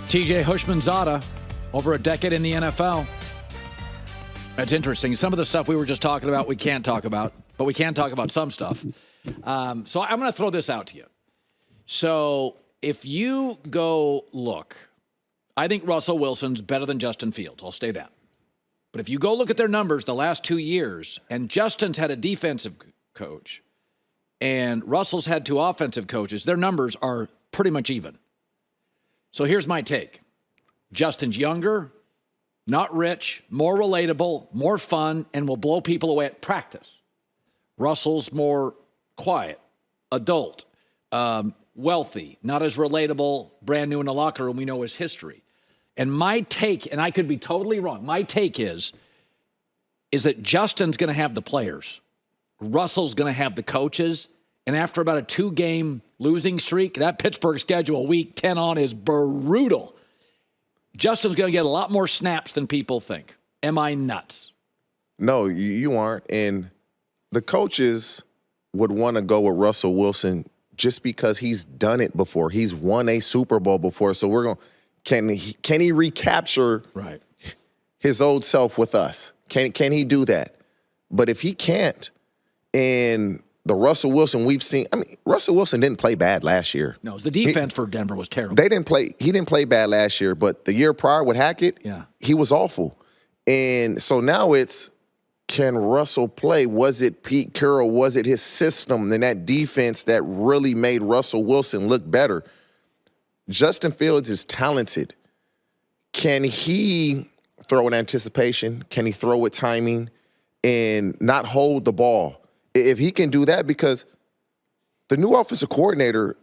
T.J. Houshmandzadeh, over a decade in the NFL. That's interesting. Some of the stuff we were just talking about, we can't talk about, but we can talk about some stuff. So I'm going to throw this out to you. So if you go look, I think Russell Wilson's better than Justin Fields. I'll say that. But if you go look at their numbers the last 2 years, and Justin's had a defensive coach, and Russell's had 2 offensive coaches, their numbers are pretty much even. So here's my take. Justin's younger, not rich, more relatable, more fun, and will blow people away at practice. Russell's more quiet, adult, wealthy, not as relatable, brand new in the locker room. We know his history. And my take, and I could be totally wrong, my take is that Justin's going to have the players. Russell's going to have the coaches. And after about a 2-game losing streak, that Pittsburgh schedule, week 10 on, is brutal. Justin's going to get a lot more snaps than people think. Am I nuts? No, you aren't. And the coaches would want to go with Russell Wilson just because he's done it before. He's won a Super Bowl before. So we're going, can he recapture his old self with us? Can he do that? But if he can't, and the Russell Wilson we've seen, I mean, Russell Wilson didn't play bad last year. No, the defense for Denver was terrible. He didn't play bad last year, but the year prior with Hackett, he was awful. And so now it's, can Russell play? Was it Pete Carroll? Was it his system and that defense that really made Russell Wilson look better? Justin Fields is talented. Can he throw in anticipation? Can he throw with timing and not hold the ball? If he can do that, because the new offensive coordinator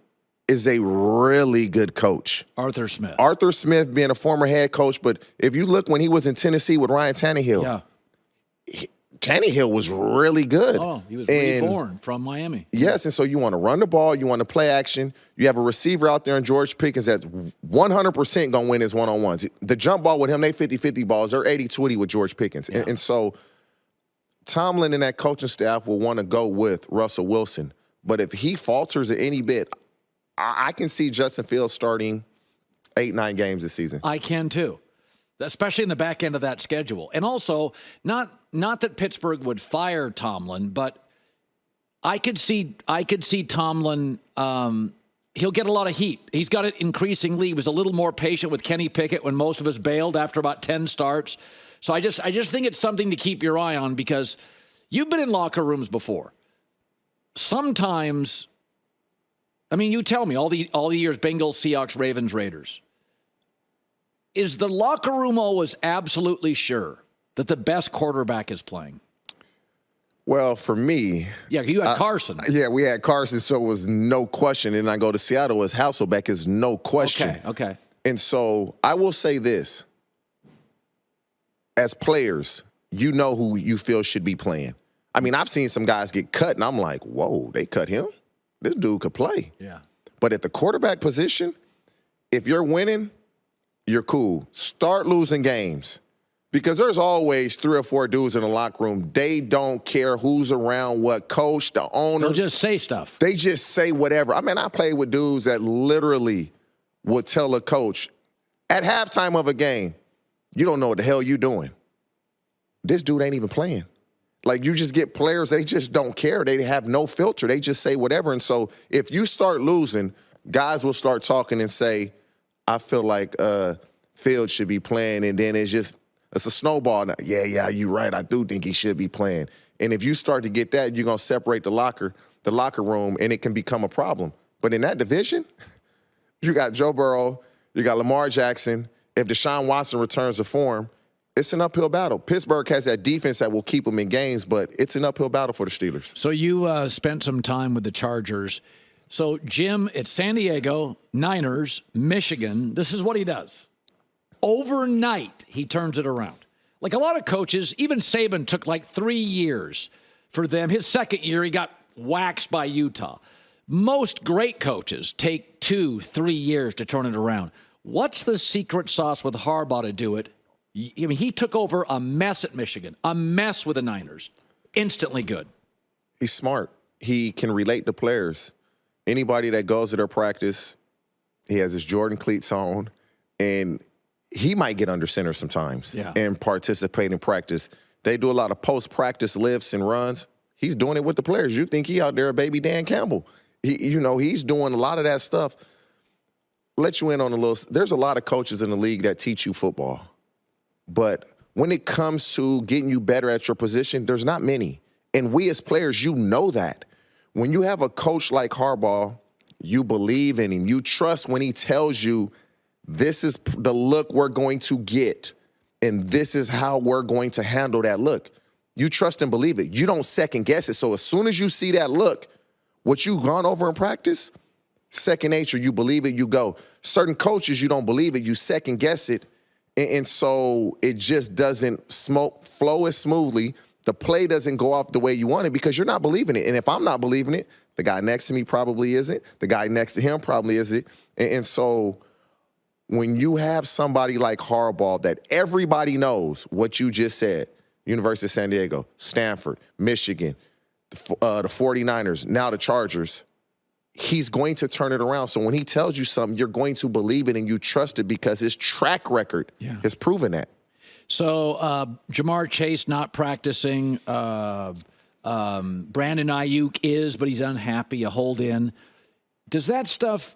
is a really good coach. Arthur Smith. Arthur Smith being a former head coach, but if you look when he was in Tennessee with Ryan Tannehill, Tannehill was really good. Oh, he was reborn from Miami. Yes, and so you want to run the ball, you want to play action. You have a receiver out there in George Pickens that's 100% going to win his one-on-ones. The jump ball with him, they 50-50 balls. They're 80-20 with George Pickens. Yeah. And so Tomlin and that coaching staff will want to go with Russell Wilson. But if he falters at any bit, I can see Justin Fields starting 8-9 games this season. I can too, especially in the back end of that schedule. And also, not that Pittsburgh would fire Tomlin, but I could see Tomlin. He'll get a lot of heat. He's got it increasingly. He was a little more patient with Kenny Pickett when most of us bailed after about 10 starts. So I just think it's something to keep your eye on, because you've been in locker rooms before. Sometimes, I mean, you tell me all the years, Bengals, Seahawks, Ravens, Raiders. Is the locker room always absolutely sure that the best quarterback is playing? Well, for me, you had Carson. We had Carson, so it was no question. And I go to Seattle as Hasselbeck is no question. Okay. And so I will say this. As players, you know who you feel should be playing. I mean, I've seen some guys get cut, and I'm like, whoa, they cut him? This dude could play. Yeah. But at the quarterback position, if you're winning, you're cool. Start losing games. Because there's always 3 or 4 dudes in the locker room. They don't care who's around, what coach, the owner. They'll just say stuff. They just say whatever. I mean, I played with dudes that literally would tell a coach, at halftime of a game, you don't know what the hell you doing. This dude ain't even playing. Like, you just get players, they just don't care. They have no filter. They just say whatever. And so if you start losing, guys will start talking and say, I feel like Fields should be playing. And then it's a snowball. Now, yeah, you're right. I do think he should be playing. And if you start to get that, you're going to separate the locker room, and it can become a problem. But in that division, you got Joe Burrow, you got Lamar Jackson. If Deshaun Watson returns to form, it's an uphill battle. Pittsburgh has that defense that will keep them in games, but it's an uphill battle for the Steelers. So you spent some time with the Chargers. So, Jim, it's San Diego, Niners, Michigan. This is what he does. Overnight, he turns it around. Like a lot of coaches, even Saban took like 3 years for them. His second year, he got waxed by Utah. Most great coaches take 2-3 years to turn it around. What's the secret sauce with Harbaugh to do it? I mean, he took over a mess at Michigan, a mess with the Niners. Instantly good. He's smart. He can relate to players. Anybody that goes to their practice, He has his Jordan cleats on, and he might get under center sometimes and participate in practice. They do a lot of post-practice lifts and runs. He's doing it with the players. You think he out there, baby Dan Campbell. He's doing a lot of that stuff. Let you in on a little. There's a lot of coaches in the league that teach you football. But when it comes to getting you better at your position, there's not many. And we as players, you know that. When you have a coach like Harbaugh, you believe in him. You trust when he tells you, this is the look we're going to get, and this is how we're going to handle that look. You trust and believe it. You don't second guess it. So as soon as you see that look, what you've gone over in practice, second nature, you believe it, you go. Certain coaches, you don't believe it, you second guess it, and so it just doesn't flow as smoothly. The play doesn't go off the way you want it because you're not believing it. And if I'm not believing it, the guy next to me probably isn't. The guy next to him probably isn't. And so when you have somebody like Harbaugh that everybody knows what you just said, University of San Diego, Stanford, Michigan, the 49ers, now the Chargers, he's going to turn it around. So when he tells you something, you're going to believe it and you trust it because his track record has proven that. So JaMarr Chase not practicing. Brandon Ayuk is, but he's unhappy, a hold in. Does that stuff,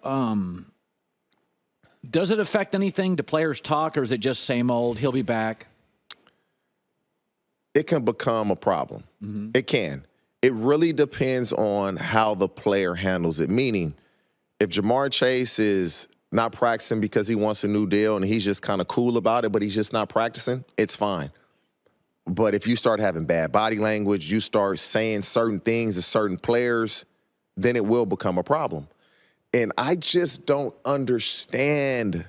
does it affect anything? Do players talk, or is it just same old, he'll be back? It can become a problem. Mm-hmm. It can. It really depends on how the player handles it. Meaning, if JaMarr Chase is not practicing because he wants a new deal and he's just kind of cool about it, but he's just not practicing, it's fine. But if you start having bad body language, you start saying certain things to certain players, then it will become a problem. And I just don't understand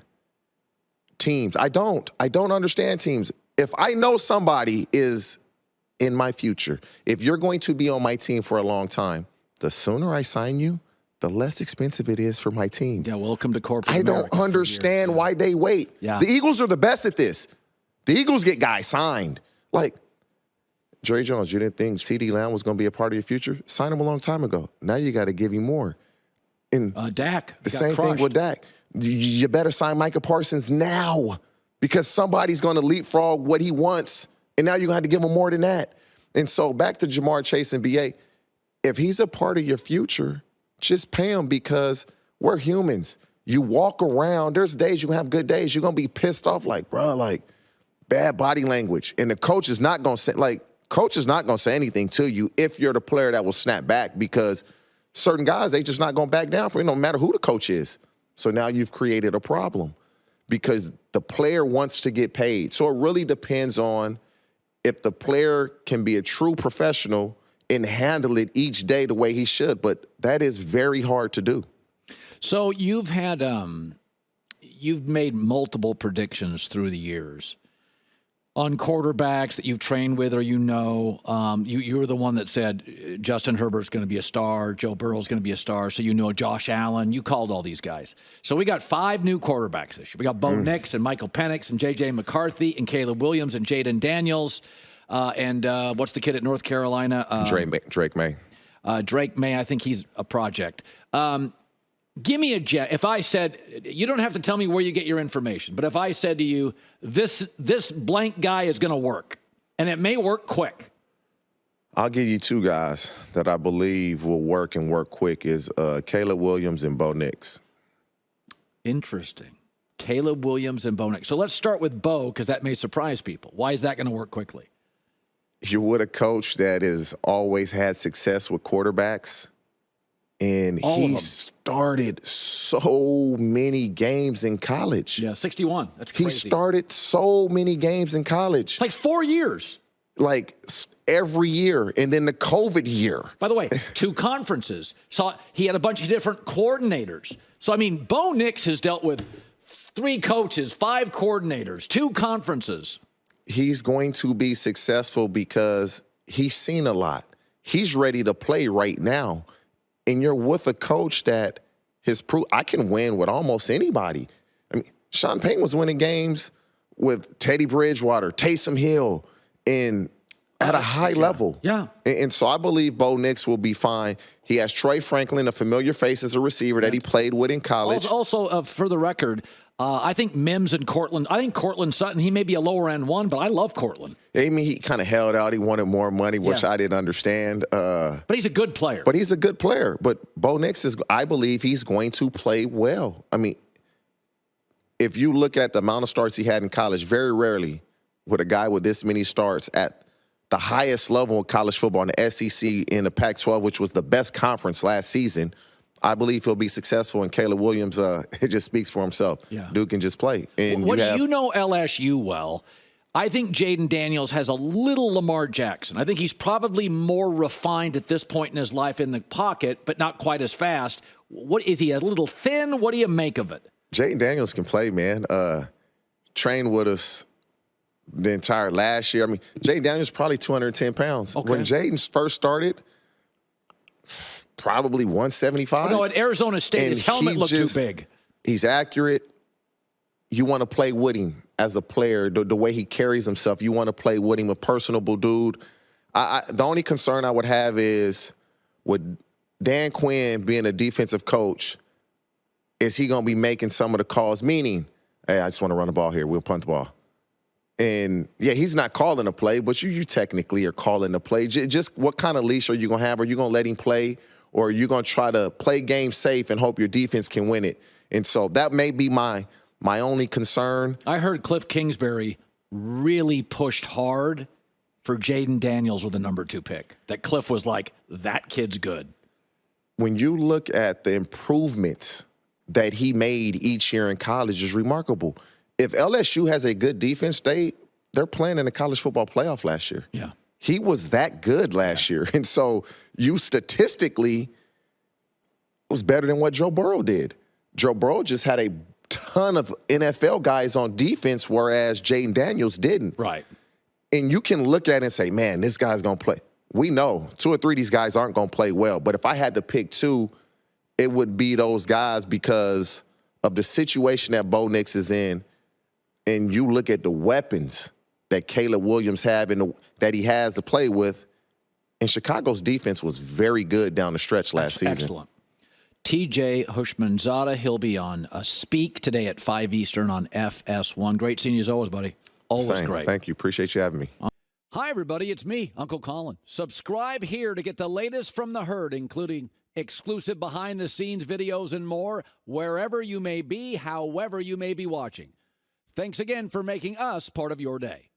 teams. I don't understand teams. If I know somebody is in my future, if you're going to be on my team for a long time, the sooner I sign you, the less expensive it is for my team. Yeah, welcome to corporate America. I don't understand why they wait. Yeah. The Eagles are the best at this. The Eagles get guys signed. Like, Jerry Jones, you didn't think CeeDee Lamb was going to be a part of your future? Sign him a long time ago. Now you got to give him more. And Dak. The same thing with Dak. You better sign Micah Parsons now because somebody's going to leapfrog what he wants, and now you're going to have to give him more than that. And so back to JaMarr Chase and BA, if he's a part of your future, just pay him because we're humans. You walk around, there's days you have good days. You're going to be pissed off like, bro, like bad body language. And the coach is not going to say anything to you if you're the player that will snap back because certain guys, they just not going to back down for you, no matter who the coach is. So now you've created a problem because the player wants to get paid. So it really depends on if the player can be a true professional and handle it each day the way he should. But that is very hard to do. So you've had, you've made multiple predictions through the years on quarterbacks that you've trained with or you were the one that said Justin Herbert's going to be a star, Joe Burrow's going to be a star, so you know Josh Allen. You called all these guys. So we got 5 new quarterbacks this year. We got Bo Nix and Michael Penix and J.J. McCarthy and Caleb Williams and Jaden Daniels and what's the kid at North Carolina? Drake May. Drake May, I think he's a project. Give me if I said, you don't have to tell me where you get your information, but if I said to you, this blank guy is going to work, and it may work quick. I'll give you 2 guys that I believe will work and work quick is Caleb Williams and Bo Nix. Interesting. Caleb Williams and Bo Nix. So let's start with Bo because that may surprise people. Why is that going to work quickly? You're with a coach that has always had success with quarterbacks. And he started so many games in college. Yeah, 61. That's crazy. He started so many games in college. It's like 4 years. Like every year. And then the COVID year. By the way, 2 conferences. So he had a bunch of different coordinators. So, I mean, Bo Nix has dealt with 3 coaches, 5 coordinators, 2 conferences. He's going to be successful because he's seen a lot. He's ready to play right now. And you're with a coach that has proved I can win with almost anybody. I mean, Sean Payton was winning games with Teddy Bridgewater, Taysom Hill, and at a high level. Yeah. And so I believe Bo Nix will be fine. He has Troy Franklin, a familiar face as a receiver that he played with in college. Also, for the record, I think Mims and Cortland, I think Cortland Sutton, he may be a lower end one, but I love Cortland. I mean, he kind of held out. He wanted more money, which I didn't understand. But he's a good player. But he's a good player. But Bo Nix I believe he's going to play well. I mean, if you look at the amount of starts he had in college, very rarely would a guy with this many starts at the highest level of college football in the SEC in the Pac-12, which was the best conference last season, I believe he'll be successful. And Caleb Williams, it just speaks for himself. Yeah. Dude can just play. And you know LSU well. I think Jaden Daniels has a little Lamar Jackson. I think he's probably more refined at this point in his life in the pocket, but not quite as fast. What is he, a little thin? What do you make of it? Jaden Daniels can play, man. Trained with us the entire last year. I mean, Jaden Daniels probably 210 pounds. Okay. When Jaden first started, probably 175. No, at Arizona State, his helmet looked too big. He's accurate. You want to play with him as a player, the way he carries himself. You want to play with him, a personable dude. The only concern I would have is with Dan Quinn being a defensive coach, is he going to be making some of the calls? Meaning, hey, I just want to run the ball here. We'll punt the ball. And, yeah, he's not calling a play, but you technically are calling the play. Just what kind of leash are you going to have? Are you going to let him play, or are you going to try to play game safe and hope your defense can win it? And so that may be my only concern. I heard Cliff Kingsbury really pushed hard for Jaden Daniels with the number 2 pick. That Cliff was like, that kid's good. When you look at the improvements that he made each year in college is remarkable. If LSU has a good defense, they're playing in the college football playoff last year. Yeah. He was that good last year. And so you statistically was better than what Joe Burrow did. Joe Burrow just had a ton of NFL guys on defense, whereas Jaden Daniels didn't. Right. And you can look at it and say, man, this guy's going to play. We know 2 or 3 of these guys aren't going to play well. But if I had to pick 2, it would be those guys because of the situation that Bo Nix is in. And you look at the weapons that Caleb Williams have and that he has to play with. And Chicago's defense was very good down the stretch last season. Excellent. T.J. Houshmandzadeh, he'll be on Speak today at 5 Eastern on FS1. Great seeing you as always, buddy. Always Same. great. Thank you. Appreciate you having me. Hi, everybody. It's me, Uncle Colin. Subscribe here to get the latest from the herd, including exclusive behind-the-scenes videos and more, wherever you may be, however you may be watching. Thanks again for making us part of your day.